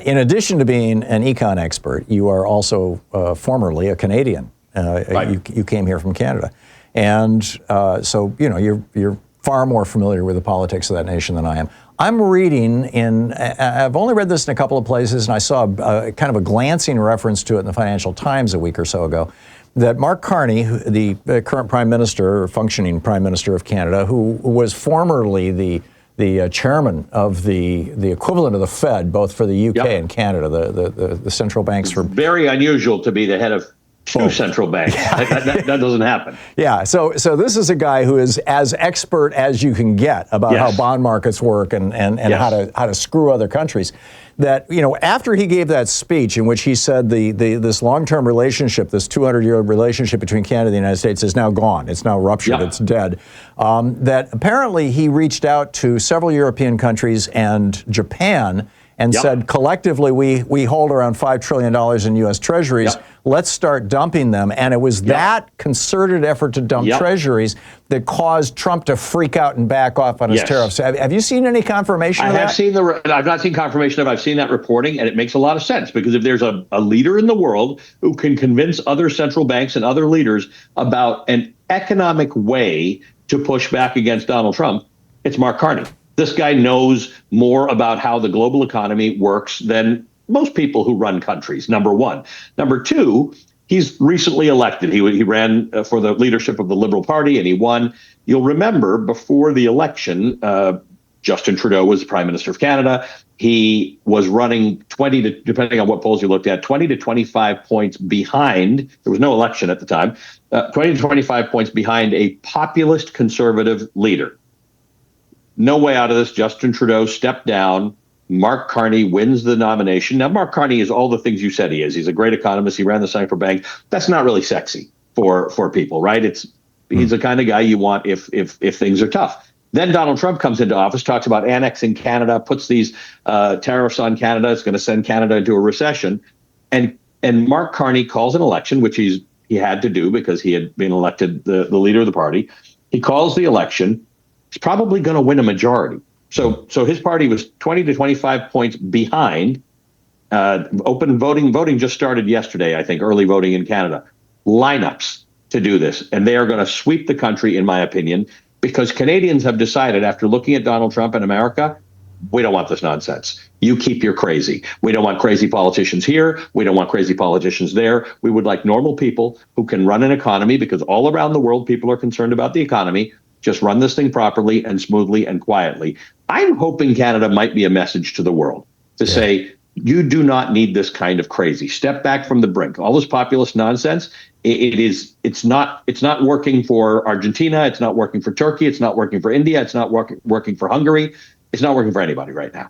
In addition to being an econ expert, you are also formerly a Canadian. Right. You came here from Canada, and so you're far more familiar with the politics of that nation than I am. I'm reading I've only read this in a couple of places, and I saw kind of a glancing reference to it in the Financial Times a week or so ago, that Mark Carney, the current Prime Minister, or functioning Prime Minister of Canada, who was formerly the chairman of the equivalent of the Fed, both for the UK and Canada, the central banks. It's very unusual to be the head of two central banks. That doesn't happen. Yeah, so this is a guy who is as expert as you can get about how bond markets work and how to screw other countries. That, after he gave that speech in which he said this long-term relationship, this 200-year relationship between Canada and the United States is now gone. It's now ruptured. It's dead. That apparently he reached out to several European countries and Japan and said, collectively, we hold around $5 trillion in U.S. treasuries. Let's start dumping them. And it was that concerted effort to dump treasuries that caused Trump to freak out and back off on his tariffs. Have you seen any confirmation of that? I've not seen confirmation of it. I've seen that reporting, and it makes a lot of sense, because if there's a leader in the world who can convince other central banks and other leaders about an economic way to push back against Donald Trump, it's Mark Carney. This guy knows more about how the global economy works than most people who run countries, number one. Number two, he's recently elected. He ran for the leadership of the Liberal Party, and he won. You'll remember before the election, Justin Trudeau was the Prime Minister of Canada. He was running depending on what polls you looked at, 20 to 25 points behind. There was no election at the time. 20 to 25 points behind a populist conservative leader. No way out of this. Justin Trudeau stepped down. Mark Carney wins the nomination. Now, Mark Carney is all the things you said he is. He's a great economist. He ran the central bank. That's not really sexy for people, right? He's the kind of guy you want if things are tough. Then Donald Trump comes into office, talks about annexing Canada, puts these tariffs on Canada. It's going to send Canada into a recession. And Mark Carney calls an election, which he had to do because he had been elected the leader of the party. He calls the election. He's probably going to win a majority. So his party was 20 to 25 points behind. Open voting. Voting just started yesterday, I think, early voting in Canada. Lineups to do this. And they are going to sweep the country, in my opinion, because Canadians have decided, after looking at Donald Trump and America, we don't want this nonsense. You keep your crazy. We don't want crazy politicians here. We don't want crazy politicians there. We would like normal people who can run an economy, because all around the world, people are concerned about the economy. Just run this thing properly and smoothly and quietly. I'm hoping Canada might be a message to the world to say, you do not need this kind of crazy. Step back from the brink. All this populist nonsense, it's not working for Argentina. It's not working for Turkey. It's not working for India. It's not working for Hungary. It's not working for anybody right now.